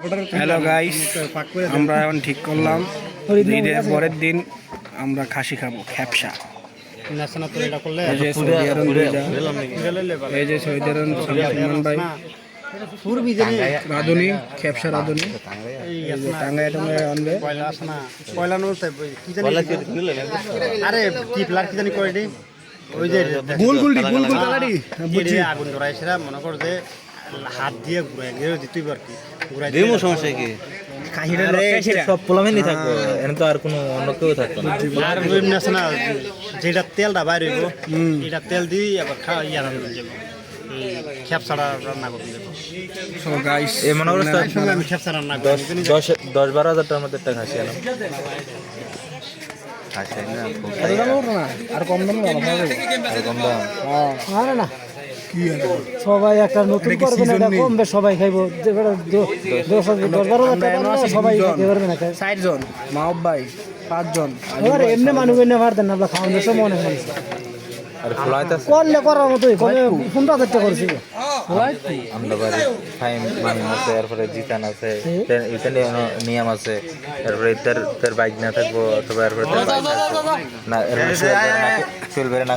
Hello guys, আমরা এখন ঠিক করলাম ঈদের পরের দিন আমরা খাসি খাবো, খ্যাপসা। এই যে সৌদি আরব এই যে সৌদি আরব সালমান ভাই রাঁধুনি, খ্যাপসা রাঁধুনি টাঙ্গাই টাঙ্গাই আনবে। আরে কি প্লার কি জানি করে দি ওই যে গোল গোল গোল গোল কালারি বুঝি আগুন ধরাই সেটা মনে কর যে হাত দিয়ে ঘুরাই গেলে দিতেই পার কি ঘুরাই দেমো সমস্যা কি সব পোলামেনই থাকবো এখানে তো আর কোনো অন্য কেউ থাকতো না আর এমনি আছে না যেটা তেলটা বাইরে হইব এটা তেল দিয়ে আবার ইয়া রান্না যাবো খ্যাপসাটা রান্না করতে যাবো। সো গাইস, এই মনে করো আমি খ্যাপসা রান্না করি 10-12 হাজার টাকার মধ্যে একটা খাসি এলাম খাসি না আর কম দামে ভালো পাওয়া যাবে। এরকম দাম আরে না সবাই একটা নতুন করবে না, এটা কমবে, সবাই খাইবো। 10-12 টাকা না, সবাই খেতে পারবে না। 60 জন মাহব ভাই, 5 জন আরে এমনি মানুষ এনে মারতেন না, খাওয়ান দেশে মনে হয় আর ফ্লাইট আছে করলে করার মতোই কমে 15,000 টাকা করেছি। আমরা বাড়ি ফাইম মামিম আছে, এরপরে জিতান আছে, এখানে নিয়ম আছে, এরপরে তার বাইক না থাকবো অথবা এরপরে না চলবে না